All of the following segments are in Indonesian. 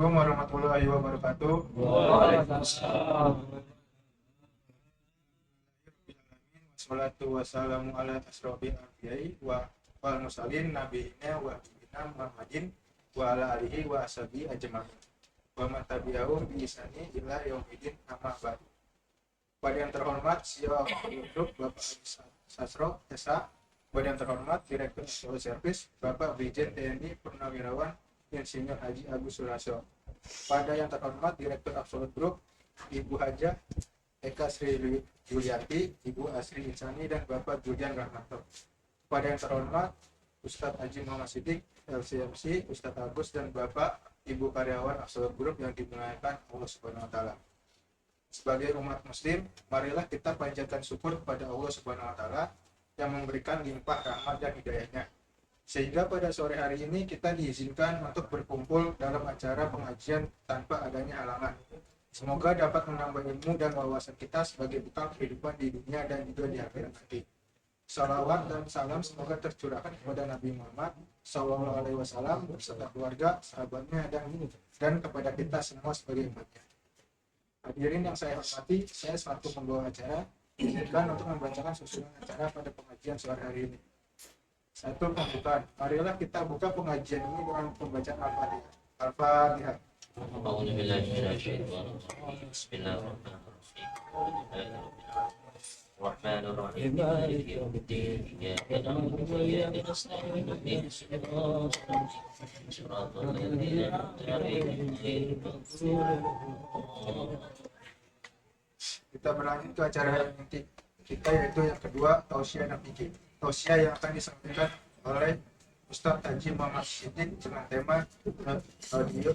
Assalamualaikum warahmatullahi wabarakatuh. Waalaikumsalam. Wassalatu wassalamu ala asrofil anbiya'i wal mursalin nabiyina wa habibina Muhammadin wa ala alihi wa ashabihi ajma'in. Wa man tabi'ahum bi ihsani ila yaumil amma ba'd. Pada yang terhormat CEO Group Bapak Haji Sasro Esa, pada yang terhormat Direktur Solo Service Bapak Brigjen TNI Purnawirawan Insinyur Haji Agus Suraso. Pada yang terhormat Direktur Absolut Group Ibu Haja Eka Sri Yulianti, Ibu Asri Insani, dan Bapak Julian Rahmanto. Pada yang terhormat Ustadz Haji Muhammad Siddiq, LCMC, Ustadz Agus, dan Bapak Ibu karyawan Absolut Group yang dimuliakan Allah Subhanahu wa Ta'ala. Sebagai umat Muslim, marilah kita panjatkan syukur kepada Allah Subhanahu wa Ta'ala yang memberikan limpah rahmat dan hidayahnya, sehingga pada sore hari ini kita diizinkan untuk berkumpul dalam acara pengajian tanpa adanya halangan. Semoga dapat menambah ilmu dan wawasan kita sebagai bekal kehidupan di dunia dan juga di akhirat nanti. Salawat dan salam semoga tercurahkan kepada Nabi Muhammad SAW beserta keluarga, sahabatnya, dan kepada kita semua sebagai umatnya. Hadirin yang saya hormati, saya selaku pembawa acara diizinkan untuk membacakan susunan acara pada pengajian sore hari ini. Satu, pembukaan. Marilah kita buka pengajian ini dengan pembacaan Al-Fatihah. Al-Fatihah. Bismillahirrahmanirrahim. Maliki yaumiddin. Iyyaka na'budu wa iyyaka nasta'in. Ihdinas siratal ladzina an'amta 'alaihim ghairil maghdubi 'alaihim. Kita berlanjut ke acara inti kita, yaitu yang kedua, tausiah dan fikih. Tausiah yang akan disampaikan oleh Ustadz Haji Muhammad Siddiq dengan tema radio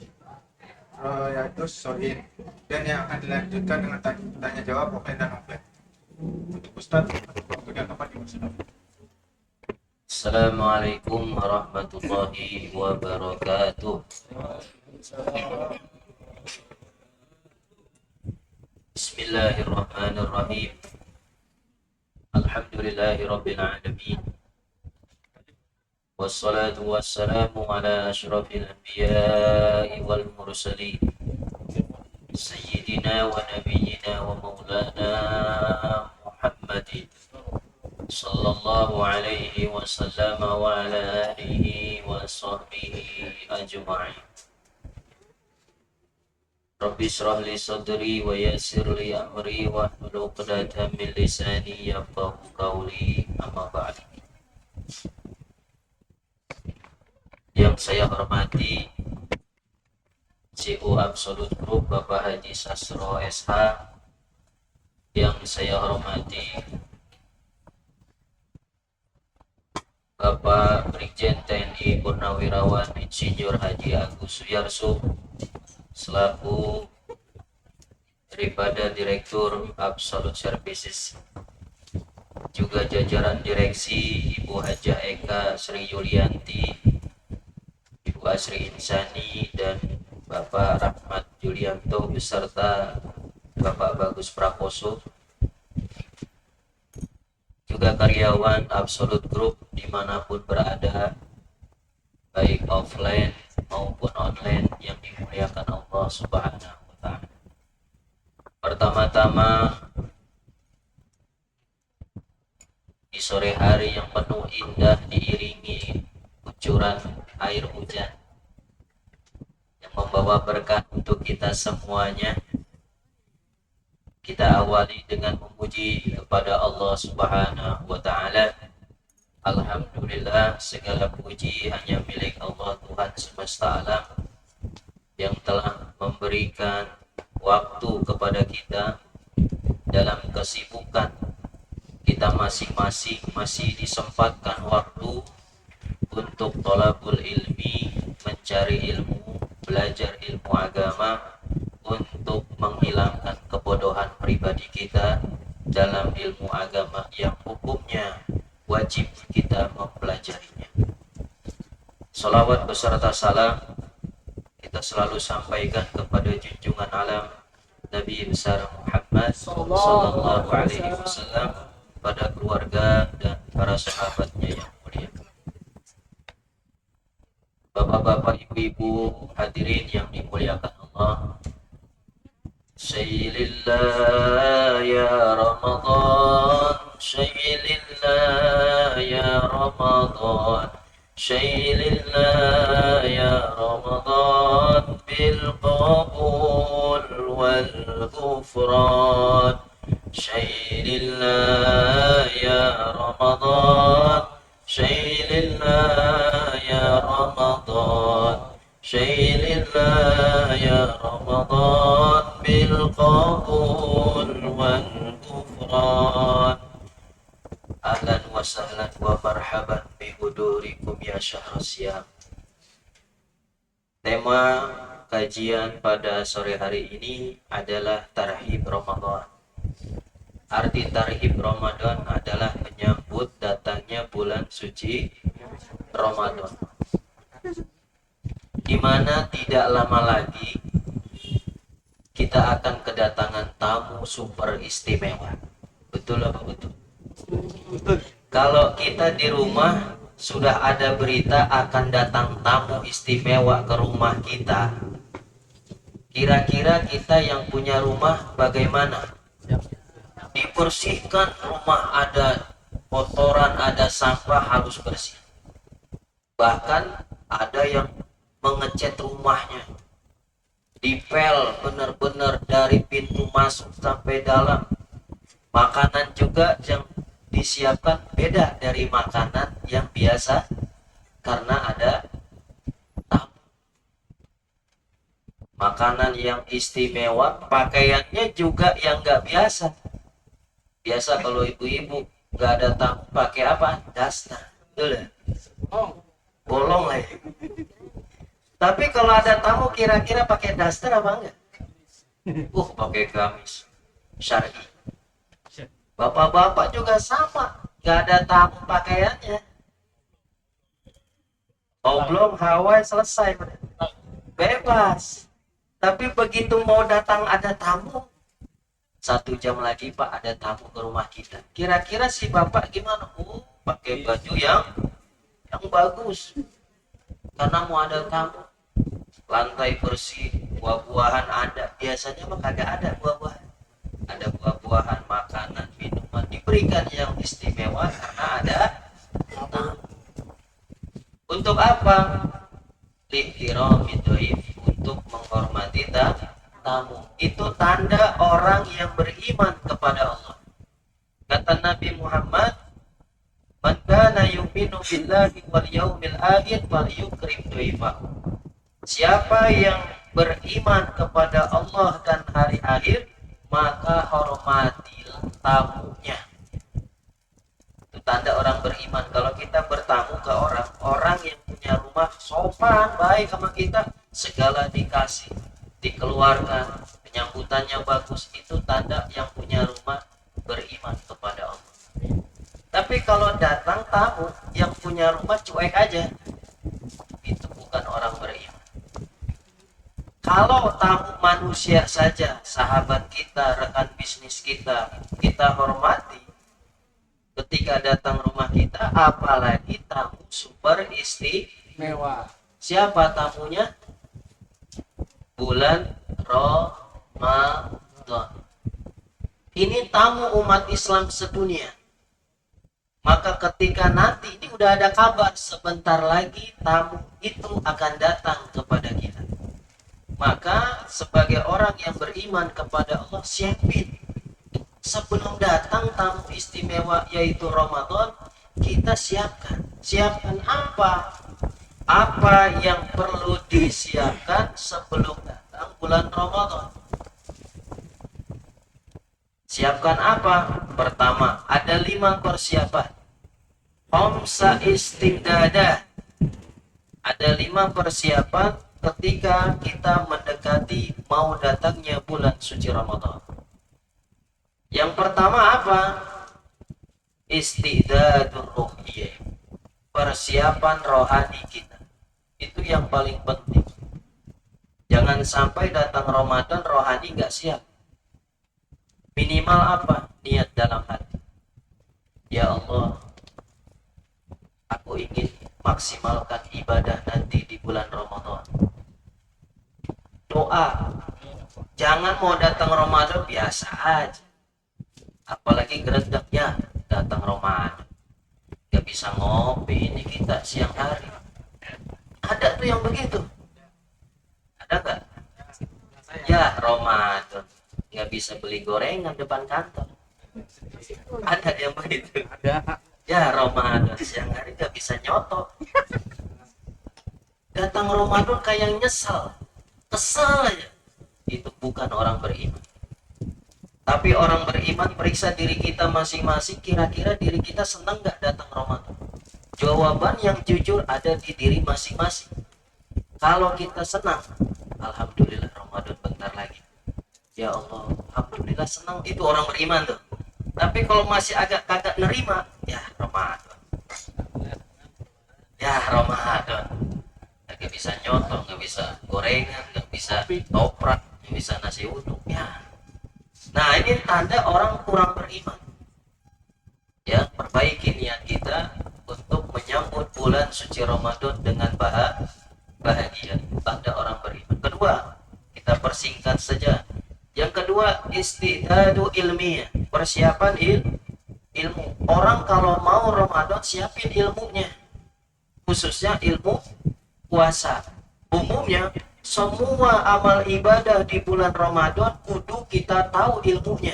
Royatus Sohin, dan yang akan dilanjutkan dengan tanya jawab offline dan offline. Untuk Ustadz, waktu yang tepat dipersilakan. Assalamualaikum warahmatullahi wabarakatuh. Bismillahirrahmanirrahim. Alhamdulillahi rabbil alamin. Wassalatu wassalamu ala asyrafil anbiya'i wal mursalin Sayyidina wa nabiyyina wa maulana Muhammadin sallallahu alaihi wasallam wa ala alihi wa sahbihi ajma'in. Rabbi shrah li sadri wa yassir li amri wa hlul 'uqdatam min lisani yafqahu qawli, amma ba'd. Yang saya hormati CEO Absolut Group Bapak Haji Sasro SH, yang saya hormati Bapak Brigjen TNI Purnawirawan Insinyur Haji Agus Suyarso selaku daripada Direktur Absolut Services, juga jajaran direksi Ibu Haja Eka Sri Yulianti, Ibu Asri Insani, dan Bapak Rahmat Julianto beserta Bapak Bagus Prakoso, juga karyawan Absolut Group dimanapun berada, baik offline maupun online, yang dimuliakan Allah Subhanahu wa Ta'ala. Pertama-tama, di sore hari yang penuh indah diiringi kucuran air hujan yang membawa berkah untuk kita semuanya, kita awali dengan memuji kepada Allah Subhanahu wa Ta'ala. Alhamdulillah, segala puji hanya milik Allah Tuhan semesta alam yang telah memberikan waktu kepada kita dalam kesibukan kita masing-masing, masih disempatkan waktu untuk thalabul ilmi, mencari ilmu, belajar ilmu agama, untuk menghilangkan kebodohan pribadi kita dalam ilmu agama yang hukumnya wajib kita mempelajarinya. Salawat beserta salam kita selalu sampaikan kepada junjungan alam Nabi besar Muhammad sallallahu alaihi wasallam, pada keluarga dan para sahabatnya yang mulia. Bapak-bapak, ibu-ibu, hadirin yang dimuliakan Allah. Syailillah ya Ramadan, Syailillah ya Ramadan, Syailillah ya Ramadan, bil qabul wal ghufran. Syailillah ya Ramadan, Syailillah ya Ramadan, Syailillah ya Ramadan, bil qabul wal ghufran. Ahlan wa sahlan wa marhaban bi hudurikum ya syahrasiyam. Tema kajian pada sore hari ini adalah tarhib Ramadan. Arti tarhib Ramadan adalah menyambut datangnya bulan suci Ramadan, di mana tidak lama lagi kita akan kedatangan tamu super istimewa. Betul apa betul? Betul. Kalau kita di rumah sudah ada berita akan datang tamu istimewa ke rumah kita, kira-kira kita yang punya rumah bagaimana? Dibersihkan rumah, ada kotoran, ada sampah, harus bersih. Bahkan ada yang mengecat rumahnya, dipel benar-benar dari pintu masuk sampai dalam. Makanan juga yang disiapkan beda dari makanan yang biasa karena ada tamu. Makanan yang istimewa, pakaiannya juga yang nggak biasa. Biasa kalau ibu-ibu nggak ada tamu pakai apa? Daster, betul ya? Bolong lah. Tapi kalau ada tamu kira-kira pakai daster apa enggak? Pakai gamis syar'i. Bapak-bapak juga sama, nggak ada tamu pakaiannya. Belum Hawaii selesai, bebas. Tapi begitu mau datang ada tamu, 1 jam lagi Pak ada tamu ke rumah kita. Kira-kira si bapak gimana? Pakai baju yang bagus, karena mau ada tamu. Lantai bersih, buah-buahan ada. Biasanya mah kagak ada buah-buahan. Ada buah-buahan, makanan, minuman diberikan yang istimewa karena ada tamu. Untuk apa? Lihtirami dhaif, untuk menghormati tamu. Itu tanda orang yang beriman kepada Allah. Kata Nabi Muhammad, man kana yu'minu billahi wal yaumil akhir falyukrim dhaifahu. Siapa yang beriman kepada Allah dan hari akhir, maka hormatilah tamunya. Itu tanda orang beriman. Kalau kita bertamu ke orang yang punya rumah sopan, baik sama kita, segala dikasih, dikeluarkan, penyambutannya bagus, itu tanda yang punya rumah beriman kepada Allah. Tapi kalau datang tamu yang punya rumah cuek aja, itu bukan orang beriman. Kalau tamu manusia saja, sahabat kita, rekan bisnis kita, kita hormati ketika datang rumah kita, apalagi tamu super istimewa. Siapa tamunya? Bulan Ramadan. Ini tamu umat Islam sedunia. Maka ketika nanti, ini udah ada kabar, sebentar lagi tamu itu akan datang kepada kita. Maka sebagai orang yang beriman kepada Allah, siapin. Sebelum datang tamu istimewa yaitu Ramadan, kita siapkan. Siapkan apa? Apa yang perlu disiapkan sebelum datang bulan Ramadan? Siapkan apa? Pertama, ada 5 persiapan. Khamsa istidada. Ada 5 persiapan ketika kita mendekati mau datangnya bulan suci Ramadan. Yang pertama apa? Istidadur ruhiyah. Persiapan rohani kita. Itu yang paling penting. Jangan sampai datang Ramadan rohani nggak siap. Minimal apa? Niat dalam hati. Ya Allah, aku ingin maksimalkan ibadah nanti di bulan Ramadan. Doa, jangan mau datang Ramadan biasa aja, apalagi geredeknya datang Ramadan gak bisa ngopi ini kita siang hari. Ada tuh yang begitu, ada nggak? Ya Ramadan nggak bisa beli gorengan depan kantor, ada yang begitu. Ya Ramadan siang hari nggak bisa nyoto, datang Ramadan kayak nyesel, kesel aja. Itu bukan orang beriman. Tapi orang beriman periksa diri kita masing-masing, kira-kira diri kita senang nggak datang Ramadan? Jawaban yang jujur ada di diri masing-masing. Kalau kita senang, alhamdulillah Ramadan bentar lagi. Ya Allah, alhamdulillah senang, itu orang beriman tuh. Tapi kalau masih agak kagak nerima, ya Ramadan. Ya Ramadan. Nggak bisa nyotong, nggak bisa gorengan, nggak bisa toprak, nggak bisa nasi uduk. Ya. Nah ini tanda orang kurang beriman. Ya, perbaiki niat kita untuk menyambut bulan suci Ramadan dengan bahagia. Tanda orang beriman. Kedua, kita persingkat saja. Yang kedua, istidadu ilmiah, persiapan ilmu. Orang kalau mau Ramadan siapin ilmunya, khususnya ilmu puasa. Umumnya semua amal ibadah di bulan Ramadan kudu kita tahu ilmunya.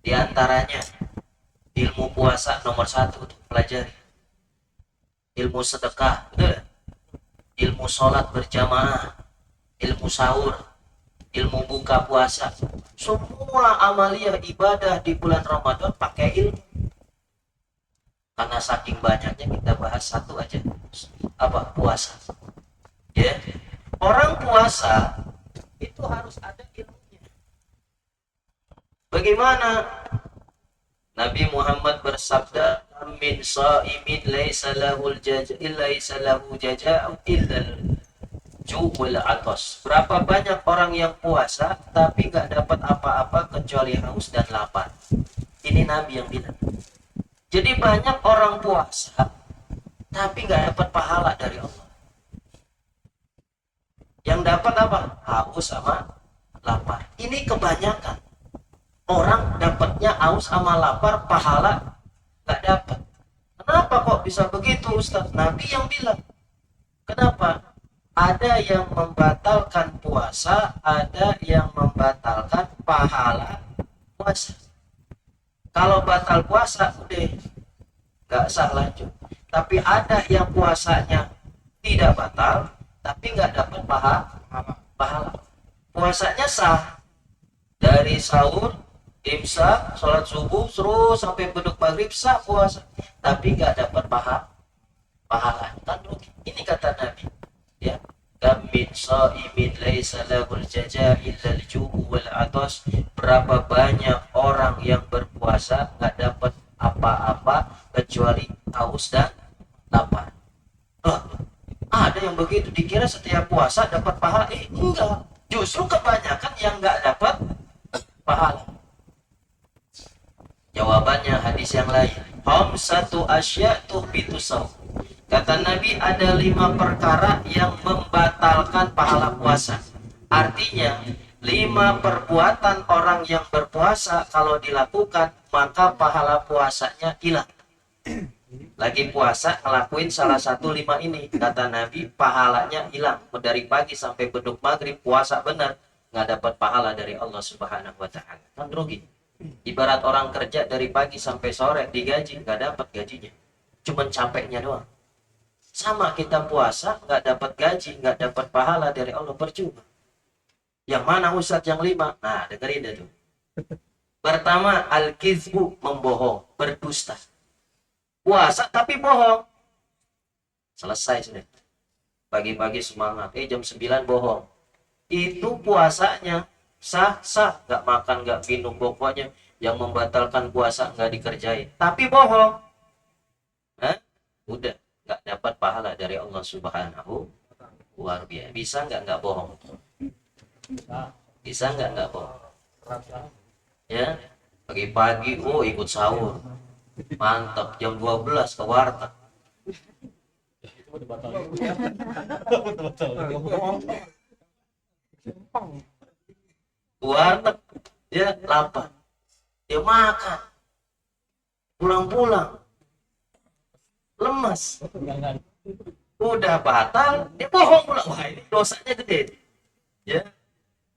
Di antaranya ilmu puasa nomor 1 untuk pelajari. Ilmu sedekah, betul? Ilmu sholat berjamaah, ilmu sahur, ilmu buka puasa. Semua amalia ibadah di bulan Ramadan pakai ilmu. Karena saking banyaknya kita bahas satu aja. Apa? Puasa. Ya. Orang puasa itu harus ada ilmunya. Bagaimana? Nabi Muhammad bersabda, min shaimin laisa lahul jaza laisa lahu jaza'u illa ju'ul atas. Berapa banyak orang yang puasa tapi nggak dapat apa-apa kecuali haus dan lapar. Ini Nabi yang bilang. Jadi banyak orang puasa tapi nggak dapat pahala dari Allah. Yang dapat apa? Haus sama lapar. Ini kebanyakan. Orang dapatnya haus sama lapar, pahala nggak dapat. Kenapa kok bisa begitu Ustaz? Nabi yang bilang. Kenapa? Ada yang membatalkan puasa, ada yang membatalkan pahala puasa. Kalau batal puasa, udah nggak sah lanjut. Tapi ada yang puasanya tidak batal, tapi nggak dapat pahala. Puasanya sah dari sahur, imsak, sholat subuh, terus sampai beduk maghrib sah puasa, tapi nggak dapat pahala. Kan ini kata Nabi, ya. Min shaimin laisa lahul jaza illa al-ju'u wal atas. Berapa banyak orang yang berpuasa nggak dapat apa-apa kecuali haus dan lapar. Ada yang begitu, dikira setiap puasa dapat pahala. Enggak, justru kebanyakan yang nggak dapat pahala. Jawabannya hadis yang lain. Satu asya tuhbitu saum. Kata Nabi, ada 5 perkara yang membatalkan pahala puasa. Artinya 5 perbuatan orang yang berpuasa kalau dilakukan maka pahala puasanya hilang. Lagi puasa ngelakuin salah satu 5 ini, kata Nabi, pahalanya hilang. Dari pagi sampai beduk maghrib puasa benar, nggak dapat pahala dari Allah Subhanahu Wa Taala. Kan rugi. Ibarat orang kerja dari pagi sampai sore digaji, nggak dapat gajinya, cuman capeknya doang. Sama kita puasa nggak dapat gaji, nggak dapat pahala dari Allah, percuma. Yang mana Ustadz yang 5? Nah dengerin deh tuh. Pertama, al-kizbu, membohong, berdusta. Puasa tapi bohong. Selesai sudah. Pagi-pagi semangat, jam 9 bohong. Itu puasanya sah-sah, nggak makan, nggak minum, pokoknya yang membatalkan puasa nggak dikerjain. Tapi bohong. Udah, nggak dapat pahala dari Allah Subhanahu wa Ta'ala. Bisa nggak bohong? Bisa nggak bohong? Ya, pagi-pagi, ikut sahur. Mantap, jam 12 ke warteg. warteg, dia lapar, dia makan, pulang-pulang lemas, udah batal, dia bohong pula. Wah, ini dosanya gede. Ya,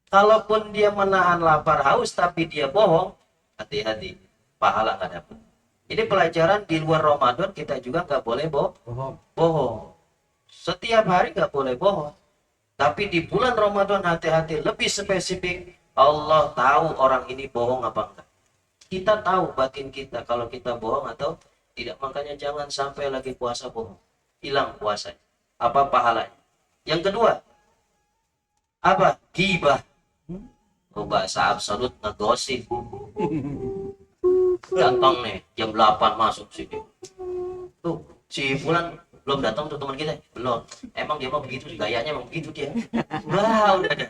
kalaupun dia menahan lapar haus tapi dia bohong, hati-hati, pahala nggak dapat. Ini pelajaran di luar Ramadan, kita juga nggak boleh bohong. Setiap hari nggak boleh bohong. Tapi di bulan Ramadan hati-hati, lebih spesifik. Allah tahu orang ini bohong apa enggak. Kita tahu batin kita kalau kita bohong atau tidak. Makanya jangan sampai lagi puasa bohong. Hilang puasanya. Apa pahalanya? Yang kedua, apa? Ghibah. Oh, bahasa absolut ngegosip. Datang nih jam 8 masuk sini. Tuh, si Fulan belum datang tuh, teman kita. Belum. Emang dia mau begitu, gayanya emang begitu dia. Wah, udah ada.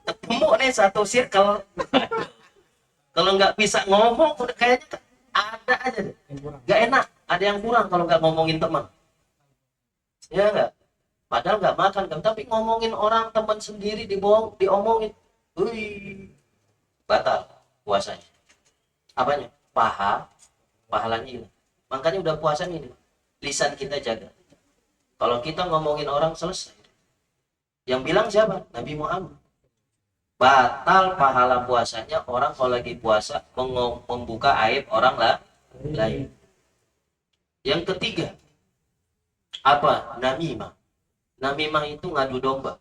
Ketemu nih satu circle. Kalau nggak bisa ngomong, udah kayaknya ada aja deh. Nggak enak, ada yang kurang kalau nggak ngomongin teman. Ya nggak? Padahal nggak makan kan, tapi ngomongin orang teman sendiri diomongin. Wih, batal puasanya. Apanya? Pahalanya hilang. Makanya udah puasa ini, lisan kita jaga. Kalau kita ngomongin orang selesai. Yang bilang siapa? Nabi Muhammad. Batal pahala puasanya orang kalau lagi puasa membuka aib orang lain. Yang ketiga, apa? Namimah. Namimah itu ngadu domba.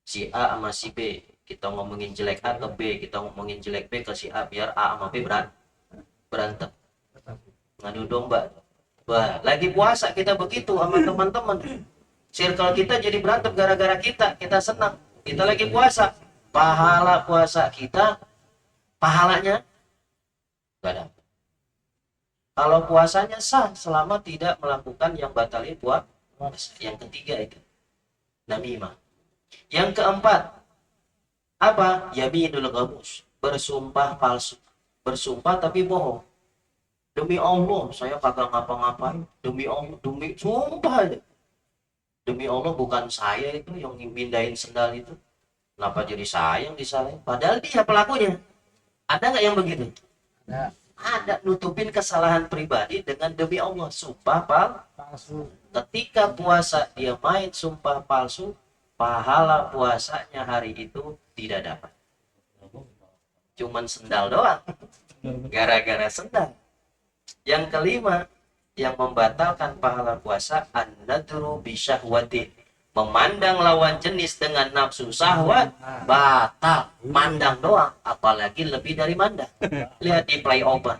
Si A sama si B, kita ngomongin jelek A ke B, kita ngomongin jelek B ke si A, biar A sama B berantem. Ngadu domba. Wah, lagi puasa kita begitu sama teman-teman. Circle kita jadi berantem gara-gara kita senang. Kita lagi puasa, pahala puasa kita, pahalanya gak ada. Kalau puasanya sah selama tidak melakukan yang batalin puasa. Yang ketiga itu namimah. Yang keempat, apa? Yaminul ghamus, bersumpah palsu. Bersumpah tapi bohong. Demi Allah, saya kagak ngapa-ngapain. Demi Allah, demi sumpah aja. Demi Allah, bukan saya itu yang mindahin sendal itu. Kenapa jadi saya yang disalahin? Padahal dia pelakunya. Ada nggak yang begitu? Ada, nutupin kesalahan pribadi dengan demi Allah. Sumpah palsu. Ketika puasa dia main sumpah palsu, pahala puasanya hari itu tidak dapat. Cuman sendal doang. Gara-gara sendal. Yang kelima, yang membatalkan pahala puasa, an-nadru bisyahwati, memandang lawan jenis dengan nafsu syahwat, batal. Mandang doang, apalagi lebih dari mandang. Lihat di playover.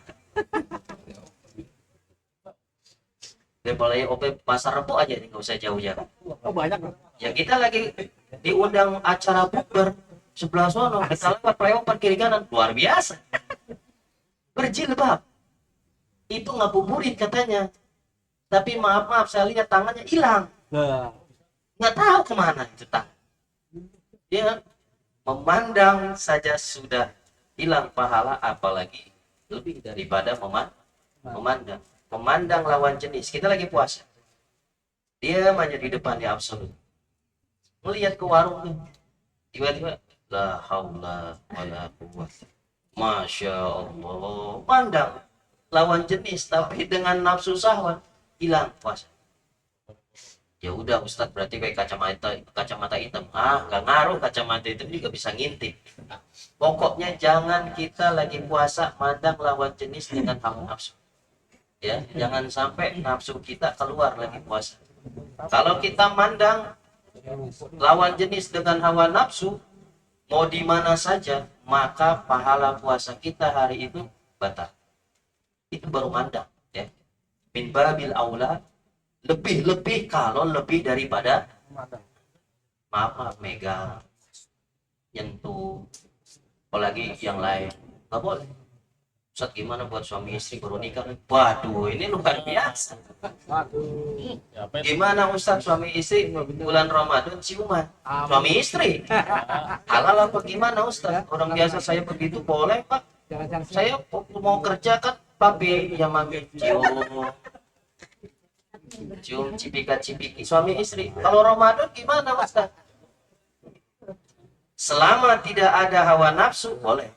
Di playover pasar Rebo aja nih, nggak usah jauh-jauh. Oh, banyak. Ya kita lagi diundang acara bukber sebelah sono, kita lewat playover kiri kanan, luar biasa. Berjilbab. Itu ngabuburit katanya. Tapi maaf saya lihat tangannya hilang. Nggak tahu kemana itu tangan. Dia memandang saja sudah hilang pahala, apalagi lebih daripada memandang. Memandang lawan jenis. Kita lagi puasa. Dia aja di depan di absolut. Melihat ke warung tuh. Tiba-tiba la haula wala quwwata. Masya Allah. Pandang lawan jenis tapi dengan nafsu syahwat, hilang puasa. Ya udah Ustadz, berarti kayak kacamata hitam. Nggak ngaruh, kacamata hitam juga bisa ngintip. Pokoknya jangan kita lagi puasa mandang lawan jenis dengan hawa nafsu. Ya, jangan sampai nafsu kita keluar lagi puasa. Kalau kita mandang lawan jenis dengan hawa nafsu, mau di mana saja, maka pahala puasa kita hari itu batal. Itu baru mandang, ya. Min babil aula, lebih kalau lebih daripada maaf megang, nyentuh, apalagi yang lain nggak boleh. Ustaz, gimana buat suami istri baru nikah? Waduh, ini luar biasa. Gimana Ustaz, suami istri bulan Ramadan ciuman? Suami istri halal apa gimana Ustaz? Orang biasa saya begitu boleh Pak. Saya mau kerja kan papi yang mami cium. cium cipika-cipiki suami istri. Kalau Ramadan gimana Ustaz? Selama tidak ada hawa nafsu boleh.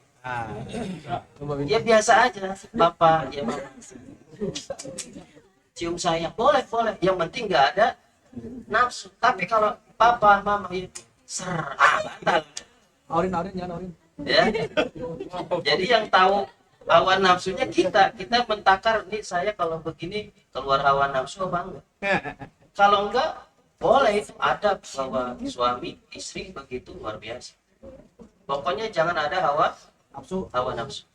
Ya biasa aja, Bapak, ya Mama. Cium sayang boleh, boleh. Yang penting nggak ada nafsu. Tapi kalau Papa, Mama ya batal. Aurin ya Aurin. Ya. Jadi yang tahu hawa nafsunya kita mentakar nih, saya kalau begini keluar hawa nafsu apa enggak? Kalau enggak boleh, itu ada bahwa suami istri begitu luar biasa. Pokoknya jangan ada hawa nafsu.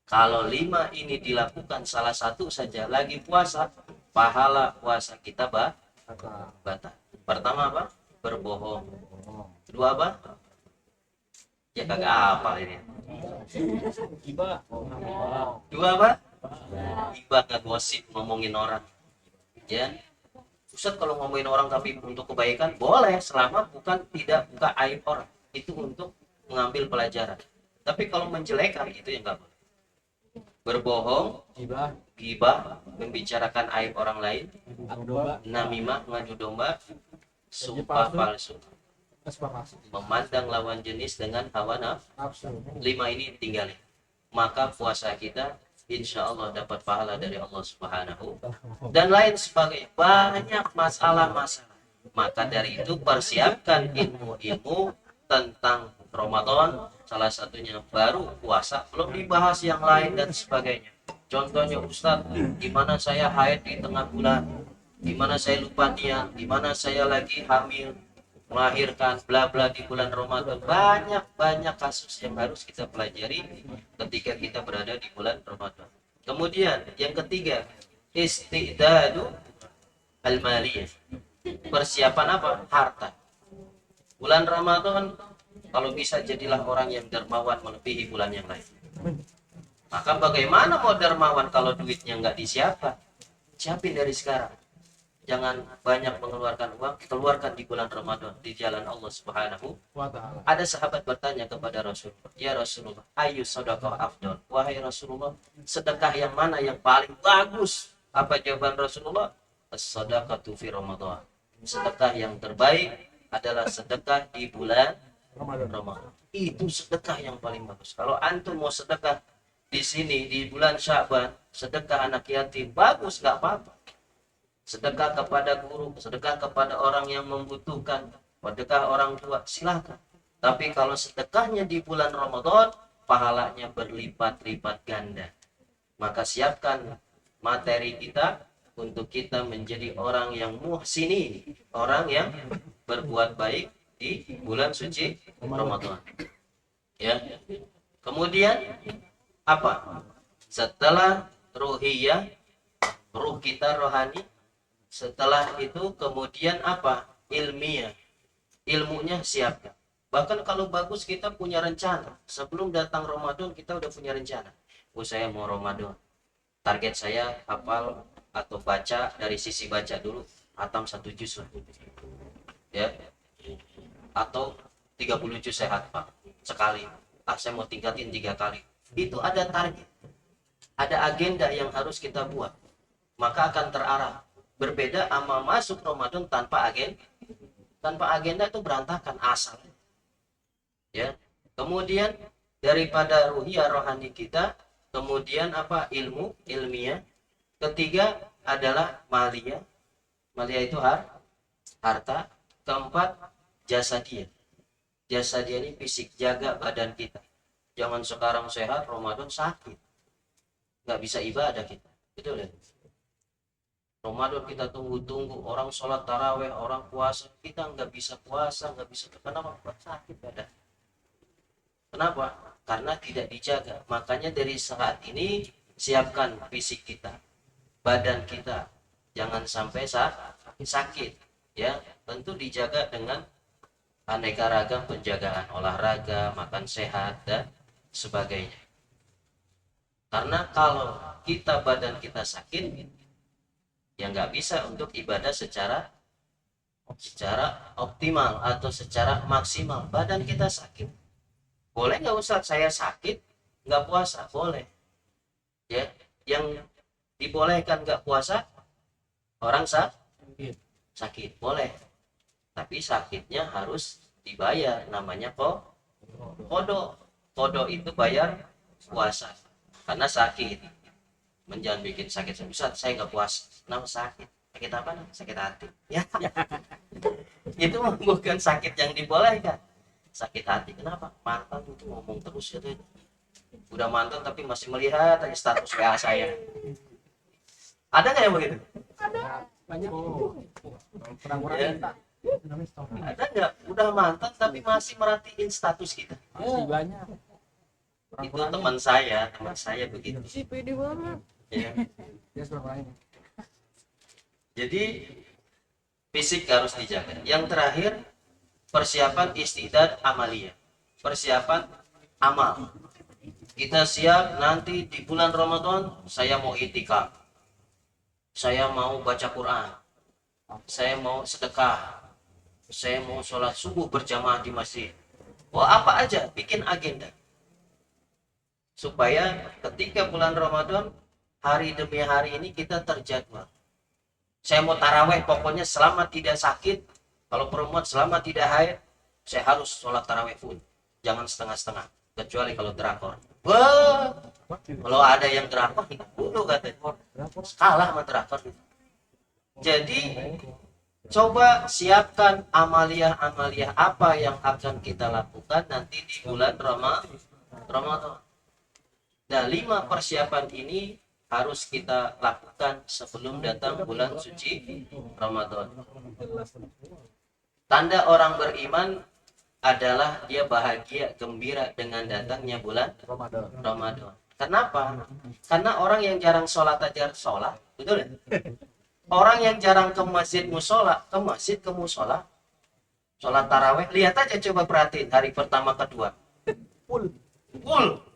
Kalau 5 ini dilakukan salah satu saja lagi puasa, pahala puasa kita batal. Pertama apa? Berbohong. Kedua apa? Ya kagak apa ini. Dua apa? Gibah, nggak gosip, ngomongin orang. Ya. Ustaz, kalau ngomongin orang tapi untuk kebaikan boleh, selama tidak buka aib orang. Itu untuk mengambil pelajaran. Tapi kalau menjelekan itu yang nggak boleh. Berbohong, gibah, membicarakan aib orang lain, namimah, ngadu domba, sumpah palsu, memandang lawan jenis dengan hawa nafsu. 5 ini tinggalin. Maka puasa kita insya Allah dapat pahala dari Allah Subhanahu dan lain sebagainya. Banyak masalah-masalah. Maka dari itu persiapkan ilmu-ilmu tentang Ramadan. Salah satunya baru puasa, belum dibahas yang lain dan sebagainya. Contohnya Ustadz, gimana saya haid di tengah bulan, gimana saya lupa niat, gimana saya lagi hamil, melahirkan, bla bla di bulan Ramadan. Banyak kasus yang harus kita pelajari ketika kita berada di bulan Ramadan. Kemudian yang ketiga, istidadu al-maliyah. Persiapan apa? Harta. Bulan Ramadan kalau bisa jadilah orang yang dermawan melebihi bulan yang lain. Maka bagaimana mau dermawan kalau duitnya nggak disiapkan? Siapin dari sekarang. Jangan banyak mengeluarkan uang, keluarkan di bulan Ramadan di jalan Allah Subhanahu wa ta'ala. Ada sahabat bertanya kepada Rasulullah, "Ya Rasulullah, ayu sedekah afdal?" Wahai Rasulullah, sedekah yang mana yang paling bagus? Apa jawaban Rasulullah? As-sadaqatu fi Ramadan. Sedekah yang terbaik adalah sedekah di bulan Ramadan. Itu sedekah yang paling bagus. Kalau antum mau sedekah di sini di bulan Sya'ban, sedekah anak yatim, bagus, nggak apa-apa. Sedekah kepada guru, sedekah kepada orang yang membutuhkan, sedekah orang tua, silakan. Tapi kalau sedekahnya di bulan Ramadan, pahalanya berlipat-lipat ganda. Maka siapkan materi kita untuk kita menjadi orang yang muhsini, orang yang berbuat baik di bulan suci Ramadan. Ya. Kemudian apa? Setelah ruhiyah, ruh kita rohani. Setelah itu kemudian apa? Ilmiah. Ilmunya siapkan. Bahkan kalau bagus kita punya rencana. Sebelum datang Ramadan kita udah punya rencana. Oh, saya mau Ramadan. Target saya hafal atau baca, dari sisi baca dulu hatam 1 juz. Ya. Atau 30 juz saya hafal sekali. Saya mau tingkatin 3 kali. Itu ada target. Ada agenda yang harus kita buat. Maka akan terarah. Berbeda sama masuk Ramadan tanpa agenda itu berantakan asal. Ya. Kemudian daripada ruhiyah rohani kita, kemudian apa? Ilmiah. Ketiga adalah maliyah. Maliyah itu harta. Keempat jasadiah. Jasadiah ini fisik, jaga badan kita. Jangan sekarang sehat, Ramadan sakit. Nggak bisa ibadah kita. Betul ya? Ramadan kita tunggu-tunggu, orang sholat taraweh, orang puasa, kita nggak bisa puasa, nggak bisa. Kenapa? Sakit badan. Kenapa? Karena tidak dijaga. Makanya dari saat ini siapkan fisik kita, badan kita, jangan sampai sakit. Ya, tentu dijaga dengan aneka ragam penjagaan, olahraga, makan sehat dan sebagainya. Karena kalau badan kita sakit, ya nggak bisa untuk ibadah secara optimal atau secara maksimal. Badan kita sakit, boleh nggak Ustaz saya sakit nggak puasa? Boleh. Ya, yang dibolehkan nggak puasa Orang sakit boleh, tapi sakitnya harus dibayar, namanya kodo itu bayar puasa karena sakit. Jangan bikin sakit. Ustaz, saya nggak puasa, kenapa sakit apa, sakit hati ya. Itu bukan sakit yang dibolehkan. Sakit hati kenapa? Mantan itu ngomong terus gitu, udah mantan tapi masih melihat aja status WA saya. Ada nggak yang begitu? Banyak. Kurang-kurang Ya. minta. Ada nggak udah mantan tapi masih merhatiin status kita? Masih banyak. Itu teman saya begitu Si pede banget. ya. Dia seberapa ini? Jadi fisik harus dijaga. Yang terakhir, persiapan istidad amaliyah, persiapan amal. Kita siap nanti di bulan Ramadan, saya mau itikaf, saya mau baca Quran, saya mau sedekah, saya mau sholat subuh berjamaah di masjid. Wah, apa aja, bikin agenda. Supaya ketika bulan Ramadan, hari demi hari ini kita terjadwal. Saya mau taraweh, pokoknya selama tidak sakit, kalau perempuan selama tidak haid, saya harus sholat taraweh full. Jangan setengah-setengah, kecuali kalau drakor. Wah, kalau ada yang drakor, bunuh katanya. Kalah sama drakor. Jadi, coba siapkan amalia-amalia apa yang akan kita lakukan nanti di bulan Ramadan. Nah, 5 persiapan ini harus kita lakukan sebelum datang bulan suci Ramadan. Tanda orang beriman adalah dia bahagia, gembira dengan datangnya bulan Ramadan. Kenapa? Karena orang yang jarang sholat aja sholat, betul ya? Orang yang jarang ke masjid musola, ke masjid ke musola, sholat taraweh, lihat aja coba perhatiin hari pertama kedua. Full.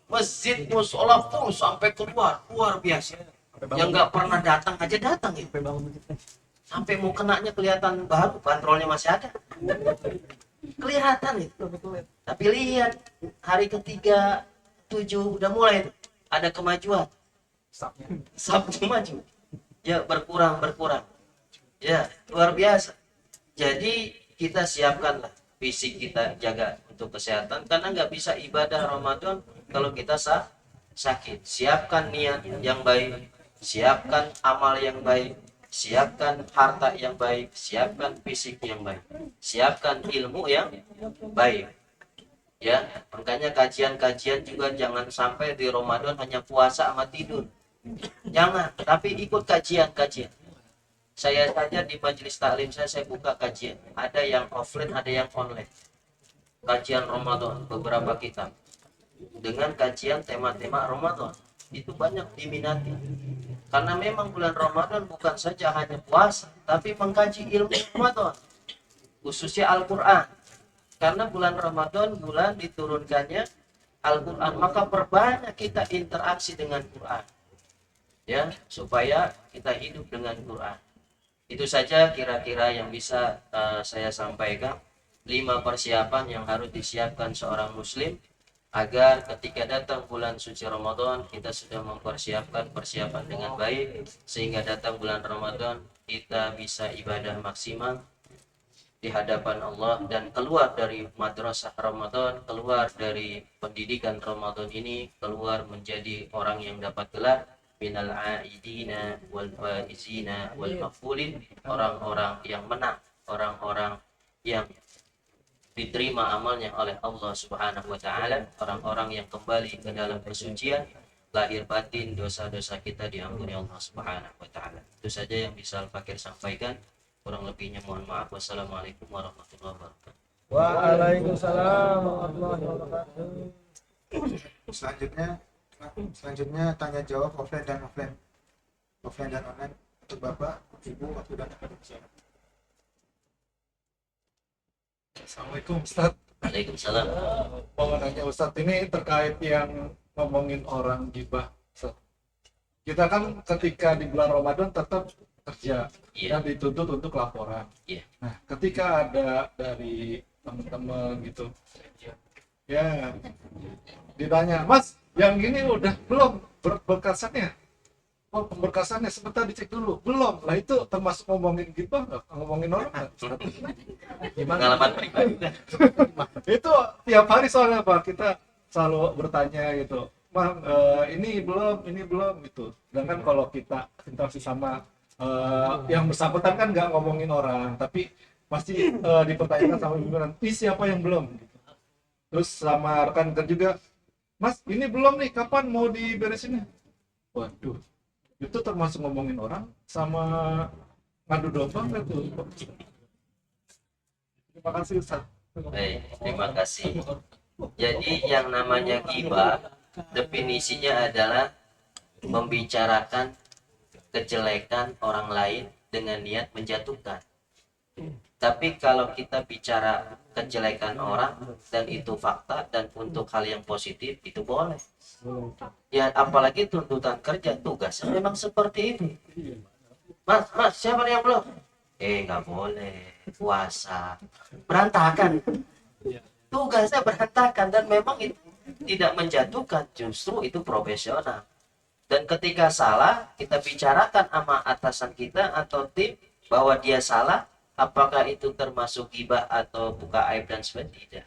Masjid musola full sampai keluar, luar biasa. Yang nggak pernah datang aja datang ya. Sampai mau kenanya kelihatan baru, bandrolnya masih ada. Kelihatan itu. Tapi lihat hari ketiga 7 udah mulai ada kemajuan. Sabtu maju. Ya berkurang. Ya luar biasa. Jadi kita siapkanlah fisik kita, jaga untuk kesehatan, karena nggak bisa ibadah Ramadan kalau kita sakit. Siapkan niat yang baik, siapkan amal yang baik, siapkan harta yang baik, siapkan fisik yang baik, siapkan ilmu yang baik. Ya, makanya kajian-kajian juga jangan sampai di Ramadan hanya puasa sama tidur. Jangan, tapi ikut kajian-kajian. Saya saja di majelis taklim saya buka kajian. Ada yang offline, ada yang online. Kajian Ramadan, beberapa kitab. Dengan kajian tema-tema Ramadan. Itu banyak diminati. Karena memang bulan Ramadan bukan saja hanya puasa, tapi mengkaji ilmu Ramadan. Khususnya Al-Quran. Karena bulan Ramadan, bulan diturunkannya Al-Quran. Maka perbanyak kita interaksi dengan Quran. Ya, supaya kita hidup dengan Quran. Itu saja kira-kira yang bisa saya sampaikan. 5 persiapan yang harus disiapkan seorang muslim agar ketika datang bulan suci Ramadan kita sudah mempersiapkan persiapan dengan baik, sehingga datang bulan Ramadan kita bisa ibadah maksimal di hadapan Allah dan keluar dari madrasah Ramadan, keluar dari pendidikan Ramadan ini, keluar menjadi orang yang dapat gelar minal aidina wal faizina wal maqbulin, orang-orang yang menang, orang-orang yang diterima amalnya oleh Allah Subhanahu wa taala, orang-orang yang kembali ke dalam kesucian lahir batin, dosa-dosa kita diampuni Allah Subhanahu wa taala. Itu saja yang bisa Al-Fakir sampaikan. Kurang lebihnya mohon maaf. Wassalamualaikum warahmatullahi wabarakatuh. Waalaikumsalam warahmatullahi wabarakatuh. Selanjutnya tanya jawab offline dan online untuk Bapak, Ibu, waktu dan akademisi. Assalamualaikum Ustaz. Waalaikumsalam. Mau nanya Ustaz, ini terkait yang ngomongin orang gibah Ustaz. Kita kan ketika di bulan Ramadan tetap kerja dan dituntut untuk laporan. Nah, ketika ada dari teman-teman gitu, ya ditanya, Mas, yang gini udah belum berkasnya? oh pemberkasannya sebentar dicek dulu, belum lah, itu termasuk ngomongin gibah nggak? Ngomongin orang nggak? Pengalaman pribadi kan. Itu tiap hari soalnya Pak, kita selalu bertanya gitu, Bang, ini belum gitu. Sedangkan kalau kita interaksi sama yang bersangkutan kan nggak ngomongin orang, tapi pasti dipertanyakan sama pimpinan, ini siapa yang belum gitu. Terus sama rekan kerja juga, Mas ini belum nih, kapan mau diberesinnya? Waduh, itu termasuk ngomongin orang sama ngadu domba nggak tuh? Terima kasih Ustaz. Baik, terima kasih. Jadi yang namanya ghibah definisinya adalah membicarakan kejelekan orang lain dengan niat menjatuhkan. Tapi kalau kita bicara kejelekan orang dan itu fakta dan untuk hal yang positif, itu boleh. Ya apalagi tuntutan kerja, tugas memang seperti itu. Mas, siapa yang belum? Nggak boleh, puasa. Berantakan. Tugasnya berantakan dan memang itu tidak menjatuhkan, justru itu profesional. Dan ketika salah, kita bicarakan sama atasan kita atau tim bahwa dia salah, apakah itu termasuk ghibah atau buka aib dan sebagainya? Tidak.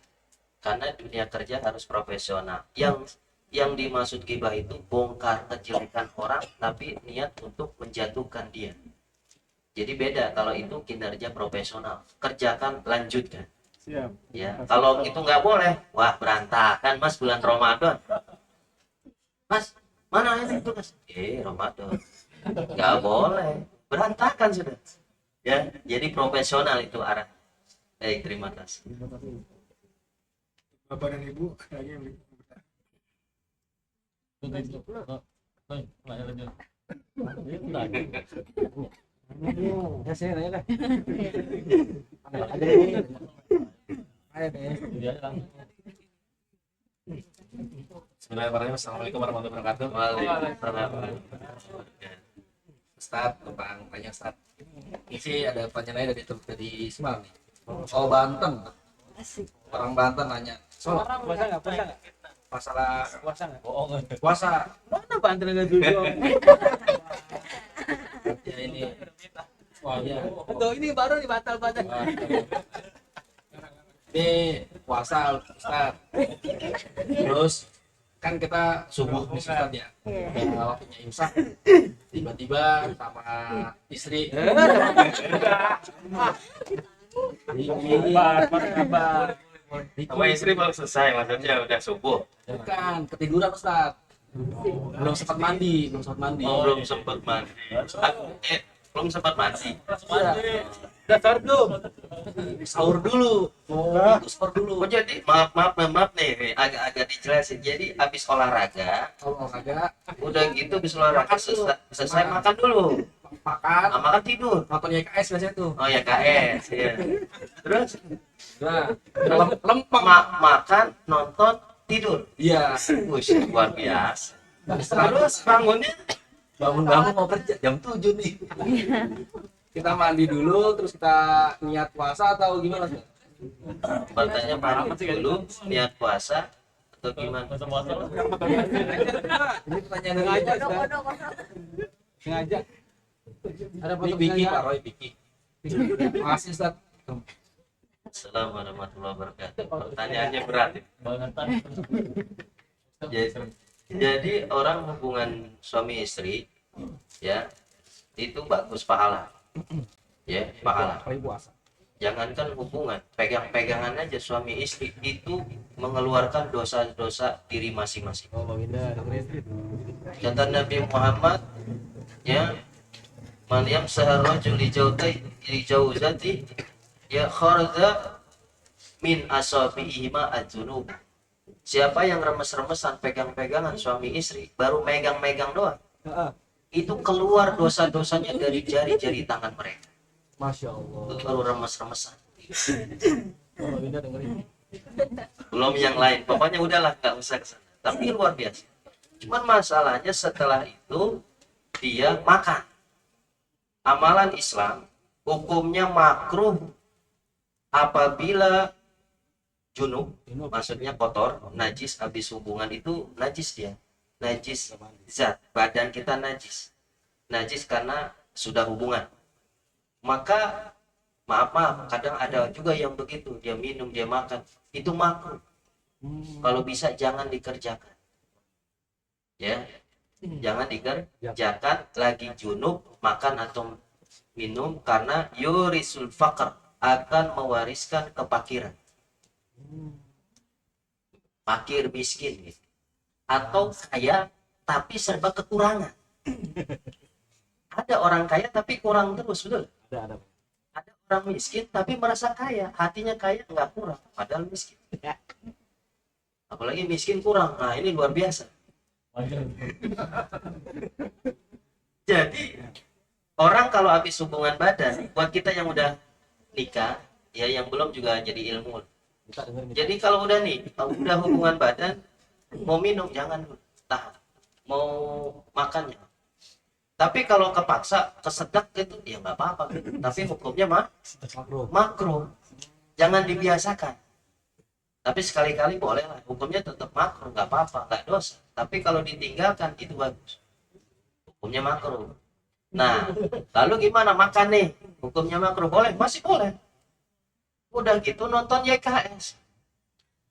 Karena dunia kerja harus profesional. Yang dimaksud ghibah itu bongkar kejelekan orang tapi niat untuk menjatuhkan dia. Jadi beda kalau itu kinerja profesional. Kerjakan, lanjutkan. Siap. Ya, kalau itu nggak boleh, wah berantakan Mas bulan Ramadan. Mas, mana ini tugas? Ramadan. Nggak boleh, berantakan sudah. Ya, jadi profesional itu arah. Terima kasih. Bapak dan Ibu, ada lagi yang bertanya? Ya sih, nanya dah. Ayo deh. Bismillahirrahmanirrahim. Assalamualaikum warahmatullahi wabarakatuh. Waalaikumsalam. Ustaz, Bang, tanya Ustaz. Ini sih ada pertanyaan dari Semarang nih. Oh, Banten. Orang Banten nanya. So, Puasa nggak? masalah Puasa nggak? bohong. Puasa. Mana Banten nggak jujur? Ya ini. Wah, iya. Tuh ini baru dibatal-batal. Ini puasa Ustaz. Terus kan kita subuh nih Ustaz ya. Waktunya imsak. Tiba-tiba sama istri. Kabar. Sama istri baru selesai, maksudnya udah subuh. Bukan, ketiduran Ustaz. Belum sempat mandi. Belum sempat mandi. Belum sempat mandi. Iya. Udah sahur belum? Sahur dulu. Itu sahur dulu. Oh jadi maaf nih, agak dijelasin. Jadi habis olahraga, Kalau olahraga udah gitu habis olahraga selesai makan dulu. makan, Makan tidur. nonton YKS biasanya tuh. Oh ya KS, ya. Terus Nah, lempeng. makan, nonton, tidur. Iya. Wush, luar biasa. Terus bangunnya Bangun-bangun mau kerja jam 7 nih. Kita mandi dulu, terus kita niat puasa atau gimana sih? bertanya mandi dulu, niat puasa atau gimana? Ini pertanyaan dari aja. Sengaja. Ada Ini foto Biki, sengaja. Pak Roy Biki. Makasih Ustaz. Assalamualaikum warahmatullahi wabarakatuh. Pertanyaannya berat. Jadi orang hubungan suami istri ya itu bagus pahala. Ya, pahala. Kali puasa. Jangankan hubungan, pegang-pegangan aja suami istri itu mengeluarkan dosa-dosa diri masing-masing. Oh, Bang Indah, dengerin. Kata Nabi Muhammad, ya, man yamsah rajul li jawzati ya kharaja min asabihi ma adzunub. Siapa yang remes-remesan pegang-pegangan suami istri, baru megang-megang doang, itu keluar dosa-dosanya dari jari-jari tangan mereka. Masya Allah. Itu baru remes-remesan. Oh, Bang Indah dengerin. Belum yang lain, pokoknya udahlah nggak usah kesana. Tapi luar biasa. Cuman masalahnya setelah itu dia makan. Amalan Islam hukumnya makruh apabila junub, maksudnya kotor, najis, habis hubungan itu najis dia, najis zat, badan kita najis. najis karena sudah hubungan. Maka maaf kadang ada juga yang begitu, dia minum, dia makan, itu makruh. Kalau bisa jangan dikerjakan, ya, jangan dikerjakan lagi junub makan atau minum, karena yurisul faqr, akan mewariskan kepakiran, fakir miskin gitu. Atau kaya tapi serba kekurangan. Ada orang kaya tapi kurang terus, betul? Ada. Ada orang miskin tapi merasa kaya, hatinya kaya nggak kurang, padahal miskin. Apalagi miskin kurang, nah ini luar biasa. Jadi orang kalau habis hubungan badan, buat kita yang udah nikah, ya yang belum juga jadi ilmu. Kita dengerin. Jadi kalau udah nih, kalau udah hubungan badan, mau minum jangan dulu, tahan. Mau makannya. Tapi kalau kepaksa, kesedak gitu, ya nggak apa-apa. Tapi hukumnya Makro. makruh. Jangan dibiasakan. Tapi sekali-kali boleh lah. Hukumnya tetap makruh, nggak apa-apa, nggak dosa. Tapi kalau ditinggalkan itu bagus. Hukumnya makruh. Nah, lalu gimana makan nih? Hukumnya makruh, boleh? Masih boleh. Udah gitu nonton YKS.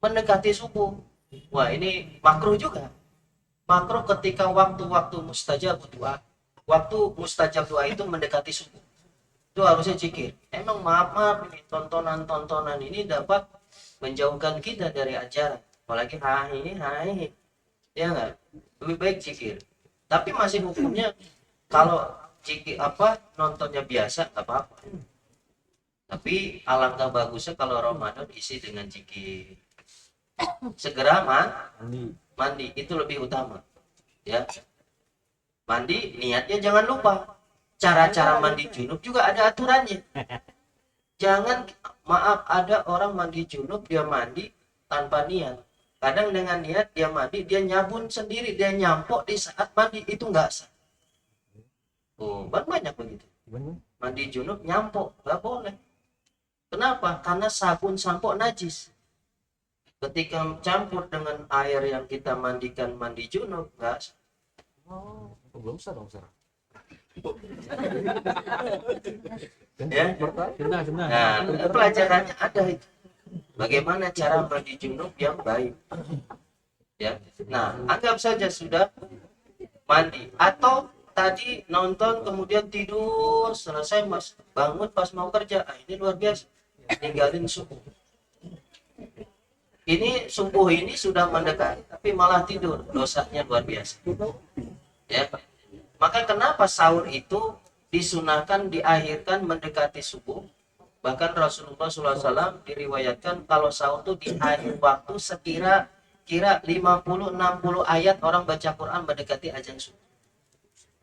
Mendekati subuh. Wah, ini makruh juga. Makruh ketika waktu-waktu mustajab doa. Waktu mustajab doa itu mendekati subuh. Itu harusnya zikir. Emang maaf ini tontonan-tontonan ini dapat menjauhkan kita dari ajaran. Apalagi hai. Ya enggak? Lebih baik zikir. Tapi masih hukumnya kalau zikir nontonnya biasa enggak apa-apa. Tapi alangkah bagusnya kalau Ramadan isi dengan zikir. Segera mandi itu lebih utama. Ya. Mandi niatnya jangan lupa. Cara-cara mandi junub juga ada aturannya. Jangan, maaf, ada orang mandi junub dia mandi tanpa niat. Kadang dengan niat dia mandi, dia nyabun sendiri, dia nyampok di saat mandi, itu enggak sah. Oh, banyak begitu. Mandi junub nyampok, enggak boleh. Kenapa? Karena sabun sampo najis. Ketika campur dengan air yang kita mandikan mandi junub, enggak. Belum usah dong, Sar. Ya. Kena. Nah, pelajarannya ada itu. Bagaimana cara mandi junub yang baik. Ya. Nah, anggap saja sudah mandi atau tadi nonton kemudian tidur, selesai mas bangun pas mau kerja. Ini luar biasa. Tinggalin subuh. Ini subuh ini sudah mendekati tapi malah tidur, dosanya luar biasa. Ya. Maka kenapa sahur itu disunahkan diakhirkan mendekati subuh? Bahkan Rasulullah SAW diriwayatkan kalau sahur itu di akhir waktu kira 50-60 ayat orang baca Quran mendekati azan subuh.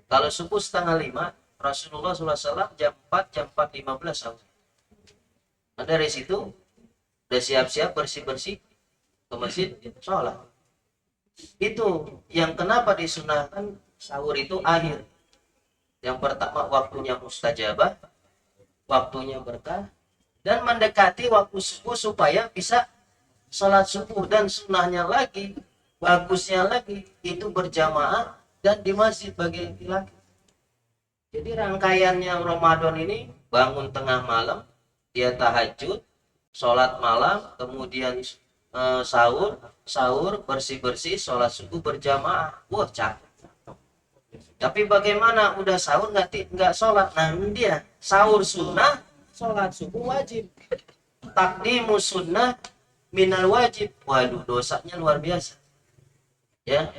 Kalau subuh 4:30, Rasulullah SAW jam 4, jam 4:15 sahur. Nah, dari situ udah siap-siap bersih-bersih ke masjid sholat. Itu yang kenapa disunahkan sahur itu akhir. Yang pertama waktunya mustajabah, waktunya berkah, dan mendekati waktu subuh supaya bisa sholat subuh. Dan sunnahnya lagi, bagusnya lagi, itu berjamaah dan di masjid bagi laki-laki. Jadi rangkaiannya Ramadan ini bangun tengah malam, dia tahajud, sholat malam, kemudian sahur, bersih-bersih, sholat subuh berjamaah. Wah, cakep. Tapi bagaimana udah sahur nggak sholat? Nah dia sahur sunnah, sholat subuh wajib. Takdimu sunnah minal wajib. Waduh, dosanya luar biasa. Ya,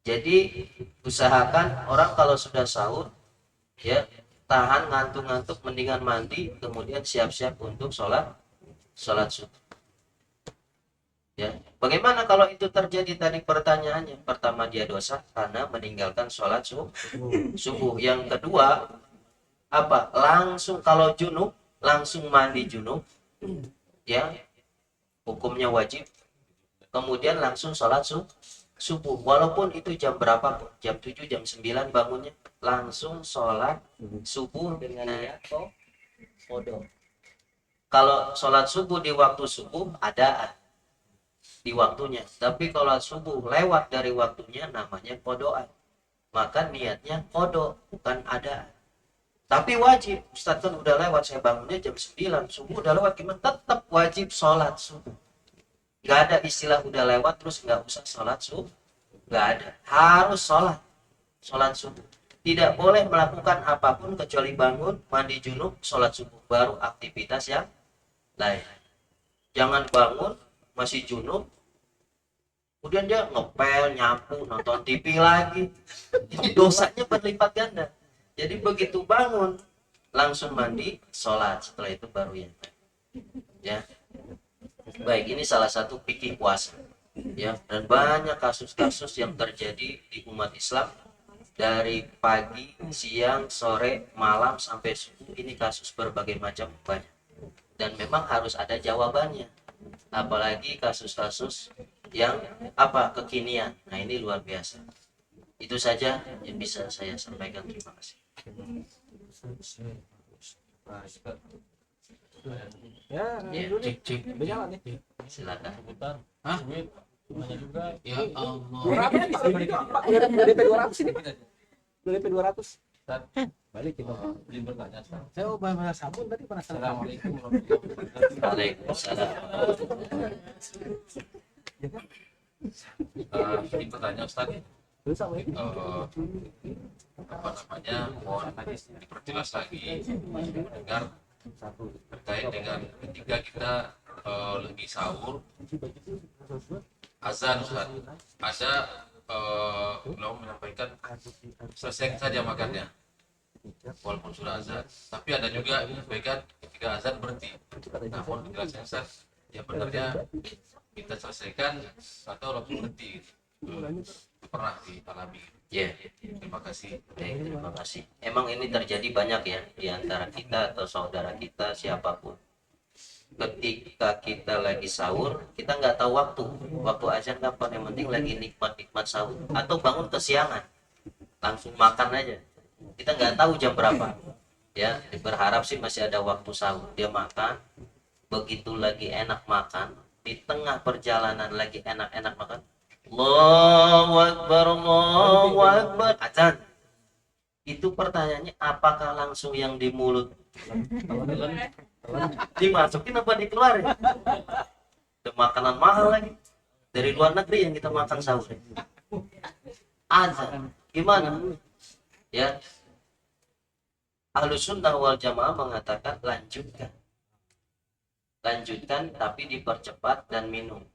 jadi usahakan orang kalau sudah sahur, ya tahan ngantuk-ngantuk, mendingan mandi, kemudian siap-siap untuk sholat subuh. Ya. Bagaimana kalau itu terjadi tadi pertanyaannya? Pertama dia dosa karena meninggalkan sholat subuh. Yang kedua apa? Langsung kalau junub langsung mandi junub, ya hukumnya wajib. Kemudian langsung sholat subuh. Walaupun itu jam berapa pun, jam 7, jam 9 bangunnya, langsung sholat subuh dengan niat qadha. Kalau sholat subuh di waktu subuh ada di waktunya, tapi kalau subuh lewat dari waktunya namanya qadha. maka niatnya qada bukan ada. Tapi wajib, Ustaz kan udah lewat, saya bangunnya jam 9, subuh udah lewat, gimana? Tetap wajib sholat subuh. Gak ada istilah udah lewat terus nggak usah sholat subuh. Gak ada, harus sholat subuh. Tidak boleh melakukan apapun kecuali bangun, mandi junub, sholat subuh, baru aktivitas yang lain. Jangan bangun masih junub, kemudian dia ngepel, nyapu, nonton TV lagi. Ini dosanya berlipat ganda. Jadi begitu bangun langsung mandi, sholat, setelah itu baru yang lain. Ya, baik, ini salah satu fikih puasa. Ya, dan banyak kasus-kasus yang terjadi di umat Islam dari pagi, siang, sore, malam sampai subuh. Ini kasus berbagai macam banyak. Dan memang harus ada jawabannya. Apalagi kasus-kasus yang kekinian. Nah, ini luar biasa. Itu saja yang bisa saya sampaikan. Terima kasih. Ya, Ya, dulu nih. Cik. Udah jalan nih. Silakan. Hah? Namanya juga. Ya Allah. 200 udah DP 200 ini. Udah DP 200. Balik kita. Belum bertanya, Ustaz. Saya mau bahas sabun tadi penasaran. Assalamualaikum warahmatullahi wabarakatuh. Waalaikumsalam. Ini pertanyaan Ustaz. Terus sama ini. Mohon diperjelas lagi mendengar terkait dengan ketika kita lagi sahur azan Ustaz. Ada ulama menyampaikan selesai saja makannya walaupun sudah azan, tapi ada juga yang menyampaikan ketika azan berhenti. Namun penjelasan Ustaz, ya benarnya kita selesaikan atau langsung berhenti. Pernah dialami. Ya, Terima kasih. baik, terima kasih. Emang ini terjadi banyak ya di antara kita atau saudara kita siapapun. Ketika kita lagi sahur, kita nggak tahu waktu azan kapan. Yang penting lagi nikmat sahur atau bangun kesiangan, langsung makan aja. Kita nggak tahu jam berapa. Ya, berharap sih masih ada waktu sahur. Dia makan, begitu lagi enak makan, di tengah perjalanan lagi enak-enak makan. Allahu Akbar, azan. Itu pertanyaannya, apakah langsung yang di mulut dimasukin apa dikeluarin? Itu makanan mahal lagi dari luar negeri yang kita makan sahur. Azan, gimana? Ya, Ahlus Sunnah wal Jamaah mengatakan lanjutkan tapi dipercepat dan minum.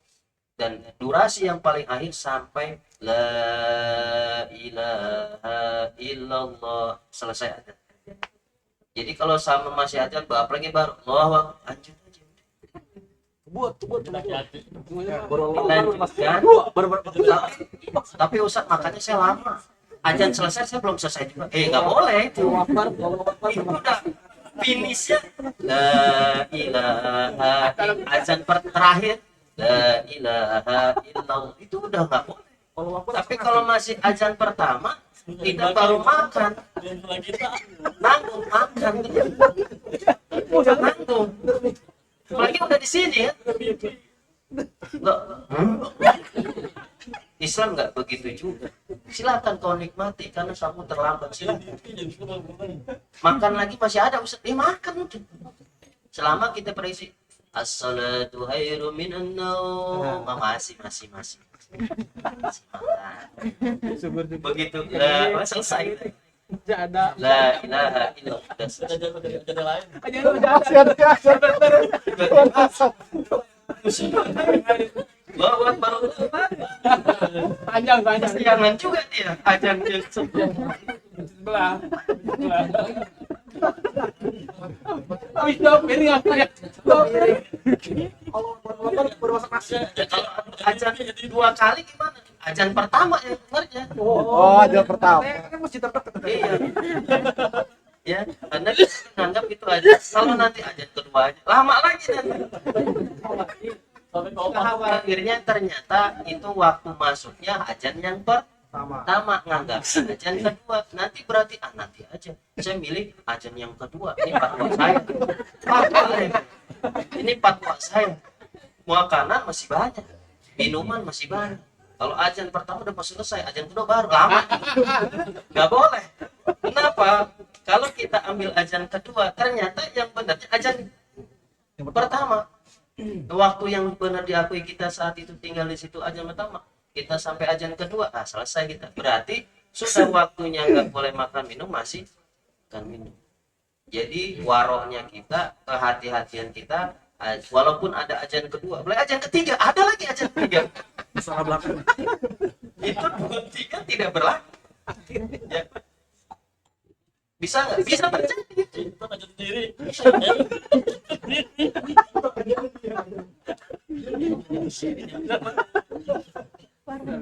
Dan durasi yang paling akhir sampai la ilaha illallah, selesai azan. Jadi kalau sama masih azan apalagi baru Allahu Akbar, lanjut aja. Buat. Dilanjutkan. Tapi Ustaz makannya saya lama. Azan selesai saya belum selesai juga. Nggak boleh itu. Itu udah finishnya la ilaha, azan terakhir la ilaha illallah, itu udah nggak boleh. Tapi kalau masih azan pertama kita baru makan, nanggung makan, udah nanggung, apalagi udah di sini ya. Nggak. Islam nggak begitu juga. Silakan kau nikmati karena kamu terlambat, silakan. Makan lagi masih ada Ustaz, makan udah. Selama kita berisi as-salatu khairu minan naum, masih. Begitu selesai. Ada. La ilaha illallah. Ada lain. Bawa baru Panjang. jangan juga dia ajan yang Sebelah. Habis dong, piring aku ya. Baru masak nasi. kalau ajan 2 kali gimana? Ajan pertama yang dengarnya. Oh, ada pertama. Kan mesti terdekat. Iya. Ya, Anda menganggap itu aja. Kalau nanti ajan kedua aja, lama lagi nanti. Akhirnya ternyata itu waktu masuknya ajan yang pertama, nganggap ajan kedua. Nanti berarti nanti aja. Saya milih ajan yang kedua. Ini fatwa saya. Ini fatwa saya. Makanan masih banyak, minuman masih banyak. Kalau azan pertama udah mau selesai, azan kedua baru lama. Nggak boleh. Kenapa? Kalau kita ambil azan kedua, ternyata yang benarnya azan pertama. Waktu yang benar diakui kita saat itu tinggal di situ azan pertama. Kita sampai azan kedua, selesai kita. Berarti sudah waktunya nggak boleh makan minum, masih makan minum. Jadi warohnya kita, kehati-hatian kita, walaupun ada azan kedua, boleh azan ketiga, ada lagi azan ketiga. Salah belakang. Itu 2, 3 tidak berlaku. Ya. Bisa nggak? Bisa terjadi. Itu aja sendiri.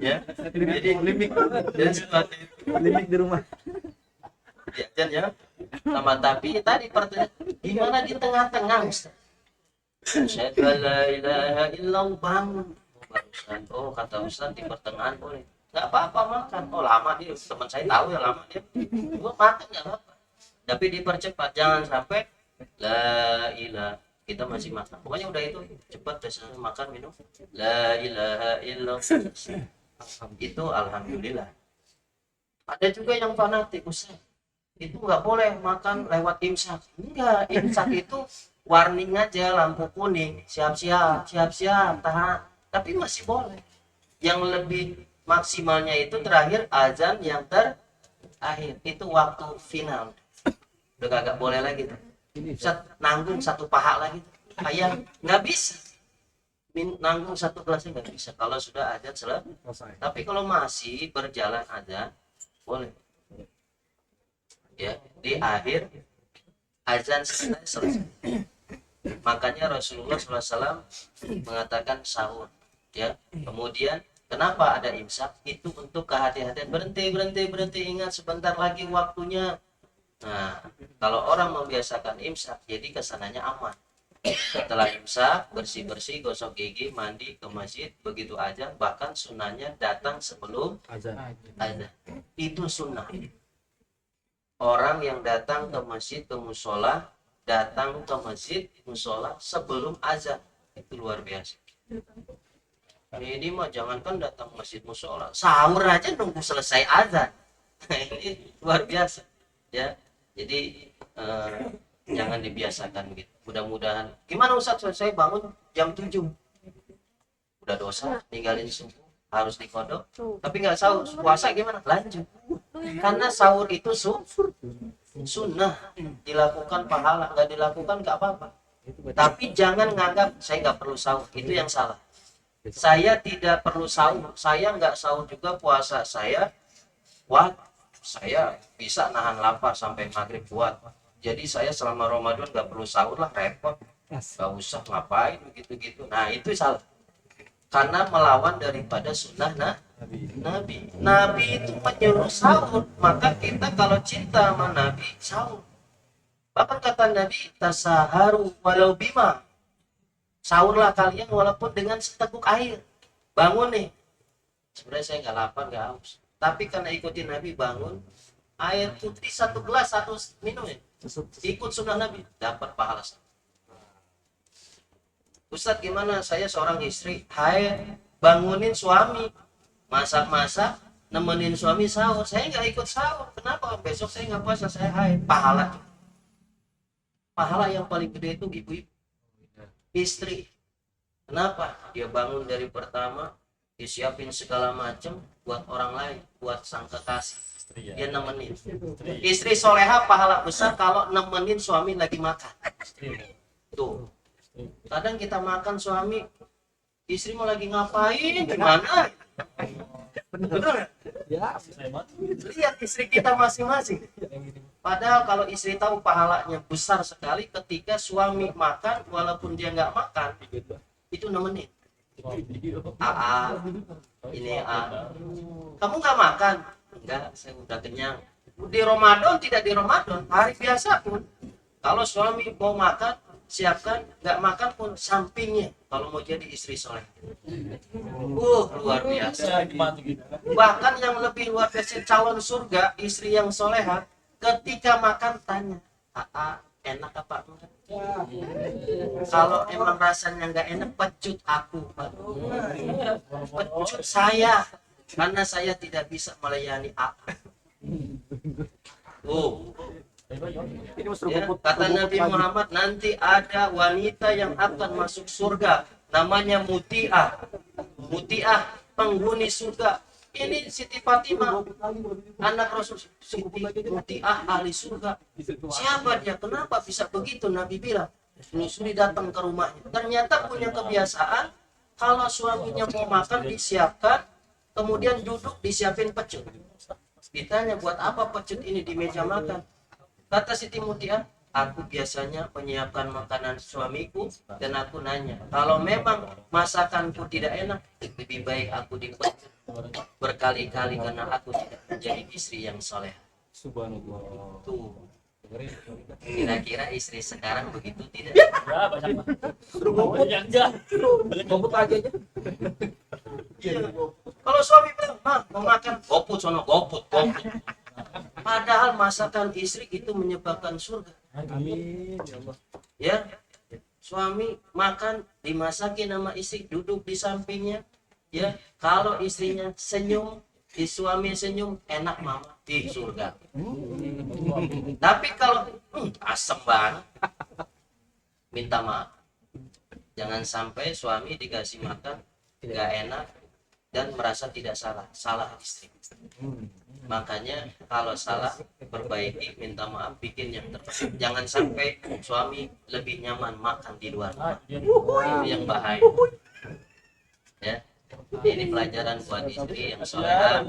Ya. Jadi limit dan sesuatu itu Limit di rumah. ya, dan ya. Sama tapi tadi pertanyaan gimana di tengah-tengah Ustaz? Asyhadu an la ilaha illallah bangun. Barusan, kata Ustaz di pertengahan boleh. Nggak apa-apa makan. Lama dia, teman saya tahu ya lama dia. Gua makan nggak apa-apa. Tapi dipercepat, jangan sampai la ilaha kita masih makan. Pokoknya udah itu cepat biasanya makan minum. La ilaha illallah. Itu alhamdulillah. Ada juga yang fanatik Ustaz. Itu nggak boleh makan lewat imsak. Enggak, imsak itu warning aja, lampu kuning, siap-siap, tahan. Tapi masih boleh. Yang lebih maksimalnya itu terakhir azan yang terakhir. Itu waktu final. Udah kagak boleh lagi tuh. Ustaz, nanggung satu paha lagi. Ayah, nggak bisa. Nanggung satu gelasnya nggak bisa. Kalau sudah azan selesai. Tapi kalau masih berjalan azan, boleh. Ya, di akhir azan selesai. Makanya Rasulullah SAW mengatakan sahur. Ya, kemudian kenapa ada imsak? Itu untuk kehati-hatian. Berhenti, ingat sebentar lagi waktunya. Nah, kalau orang membiasakan imsak, jadi kesananya aman. Setelah imsak, bersih-bersih, gosok gigi, mandi ke masjid, begitu aja. Bahkan sunnahnya datang sebelum azan. Itu sunnah. Orang yang datang ke masjid, ke musola, datang ke masjid, musola sebelum azan. Itu luar biasa. Ini mah jangankan datang ke masjid musola, sahur aja nunggu selesai azan. Ini luar biasa. Ya, jadi jangan dibiasakan gitu. Mudah-mudahan. Gimana Ustaz? Saya bangun jam 7. Udah dosa, ninggalin subuh, harus dikodok. Tapi nggak sahur, puasa gimana? Lanjut. Karena sahur itu sunnah, dilakukan pahala, nggak dilakukan nggak apa-apa. Tapi jangan nganggap saya nggak perlu sahur, itu yang salah. Saya tidak perlu sahur, saya nggak sahur juga puasa saya. Saya bisa nahan lapar sampai maghrib kuat. Jadi saya selama Ramadan nggak perlu sahur lah, repot. Nggak usah ngapain begitu-gitu. Nah itu salah. Karena melawan daripada sunnah Nabi. Nabi itu menyuruh sahur. Maka kita kalau cinta sama Nabi, sahur. Bahkan kata Nabi, tasaharu walau bima. Sahurlah kalian walaupun dengan seteguk air. Bangun nih. Sebenarnya saya nggak lapar, nggak haus. Tapi karena ikutin Nabi, bangun. Air putih 1 gelas, 1 minum ya. Ikut sunnah Nabi, dapat pahala. Ustadz gimana? Saya seorang istri, bangunin suami, masak-masak, nemenin suami sahur. Saya nggak ikut sahur. Kenapa? Besok saya nggak puasa, saya pahala. Pahala yang paling gede itu ibu-ibu, istri. Kenapa? Dia bangun dari pertama, disiapin segala macam buat orang lain, buat sang kekasih. Dia nemenin. Istri soleha pahala besar kalau nemenin suami lagi makan. Tuh. Kadang kita makan suami, istri mau lagi ngapain, gimana? Bener? Ya, Lihat istri kita masing-masing. Padahal kalau istri tahu pahalanya besar sekali ketika suami makan, walaupun dia nggak makan, itu nemenin. Ini kamu nggak makan? Enggak, saya udah kenyang. Di Ramadan, tidak di Ramadan, hari biasa pun. Kalau suami mau makan, siapkan, nggak makan pun sampingnya kalau mau jadi istri soleh. Luar biasa. Bahkan yang lebih luar biasa, calon surga, istri yang soleha, ketika makan tanya, enak apa enggak? Kalau emang rasanya nggak enak, pecut aku, Pak. Pecut saya, karena saya tidak bisa melayani AA. Oh, Ini mas ya, kata Nabi Muhammad, nanti ada wanita yang akan masuk surga, namanya Muti'ah. Muti'ah, penghuni surga. Ini Siti Fatimah, anak Rasul. Siti Muti'ah ahli surga. Siapa dia? Kenapa bisa begitu? Nabi bilang, telusuri datang ke rumahnya. Ternyata punya kebiasaan, kalau suaminya mau makan disiapkan, kemudian duduk disiapin pecut. Ditanya, buat apa pecut ini di meja makan? Kata Siti Muti'ah, aku biasanya menyiapkan makanan suamiku, dan aku nanya, kalau memang masakanku tidak enak, lebih baik aku dipecut berkali-kali karena aku tidak menjadi istri yang soleh. Subhanallah. Tuh, kira-kira istri sekarang begitu tidak? Ya, banyak. Goput lagi aja. Iya. Kalau suami bilang, mau makan, goput sono, goput. Padahal masakan istri itu menyebabkan surga. Amin ya Allah. Ya, suami makan dimasakin sama istri, duduk di sampingnya. Ya, kalau istrinya senyum, di suami senyum, enak mama di surga. Tapi kalau asem banget, minta maaf. Jangan sampai suami dikasih makan nggak enak dan merasa tidak salah istri. Makanya kalau salah, perbaiki, minta maaf, bikin yang terbaik. Jangan sampai suami lebih nyaman makan di luar rumah. Itu yang bahaya. Ya, ini pelajaran buat istri yang soleha.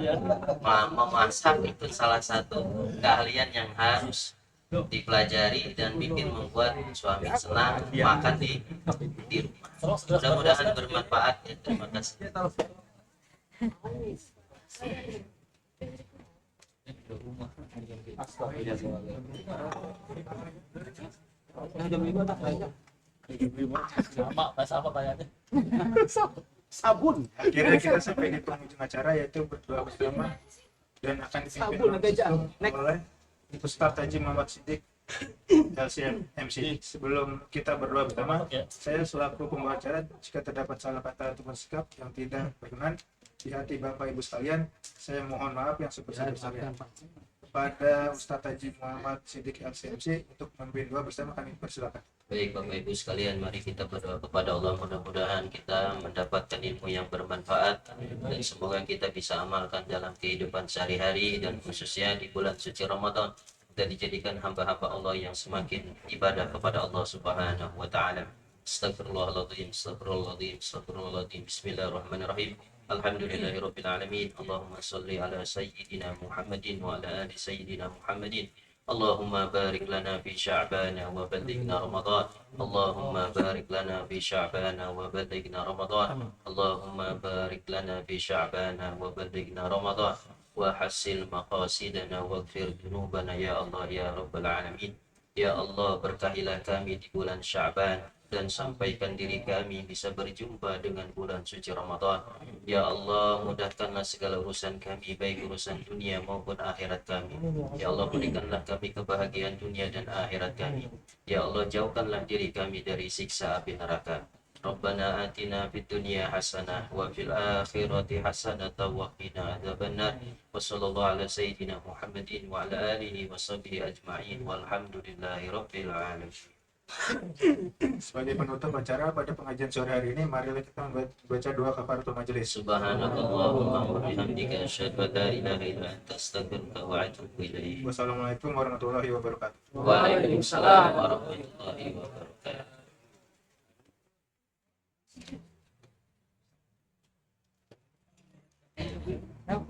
Memasak itu salah satu keahlian yang harus dipelajari dan bikin membuat suami senang makan di rumah. Mudah-mudahan bermanfaat ya. Terima kasih. Yang jam 5 tak kayaknya. Sama, sama kayaknya. Sabun. Akhirnya kita sampai di penghujung acara, yaitu berdoa bersama dan akan dipimpin oleh Ustadz Haji Muhammad Siddiq LCM MC. Sebelum kita berdoa bersama, saya selaku pembawa acara, jika terdapat salah kata atau bersikap yang tidak berkenan di hati Bapak Ibu sekalian, saya mohon maaf yang sebesar-besarnya. Kepada Ustadz Haji Muhammad Siddiq LCMC untuk memimpin doa bersama, kami persilakan. Baik Bapak Ibu sekalian, mari kita berdoa kepada Allah. Mudah-mudahan kita mendapatkan ilmu yang bermanfaat dan semoga kita bisa amalkan dalam kehidupan sehari-hari, dan khususnya di bulan suci Ramadan kita dijadikan hamba-hamba Allah yang semakin ibadah kepada Allah Subhanahu wa taala. Astagfirullahaladzim, astagfirullahaladzim, astagfirullahaladzim. Bismillahirrahmanirrahim. Alhamdulillahirabbil alamin. Allahumma shalli ala sayyidina Muhammadin wa ala ali sayyidina Muhammadin. Allahumma barik lana fi sya'bana wa ballighna Ramadan. Allahumma barik lana fi sya'bana wa ballighna Ramadan. Allahumma barik lana fi sya'bana wa ballighna Ramadan. Wa hasil maqasidana waghfir dzunubana ya Allah ya rabbal alamin. Ya Allah, berkahilah kami di bulan Sya'ban dan sampaikan diri kami bisa berjumpa dengan bulan suci Ramadan. Ya Allah, mudahkanlah segala urusan kami, baik urusan dunia maupun akhirat kami. Ya Allah, berikanlah kami kebahagiaan dunia dan akhirat kami. Ya Allah, jauhkanlah diri kami dari siksa api neraka. Rabbana atina fid dunya hasanah wa fil akhirati hasanah wa qina adzabannar. Wa sallallahu ala sayyidina Muhammadin wa ala alihi wa sahbihi ajma'in walhamdulillahi rabbil alamin. Sebagai penutup acara pada pengajian sore hari ini, marilah kita membaca doa kafaratul majelis. Subhanakallahumma wa bihamdika asyhadu an la ilaha illa anta astaghfiruka wa atubu ilaik. Wassalamualaikum warahmatullahi wabarakatuh. Waalaikumsalam warahmatullahi wabarakatuh. Nah,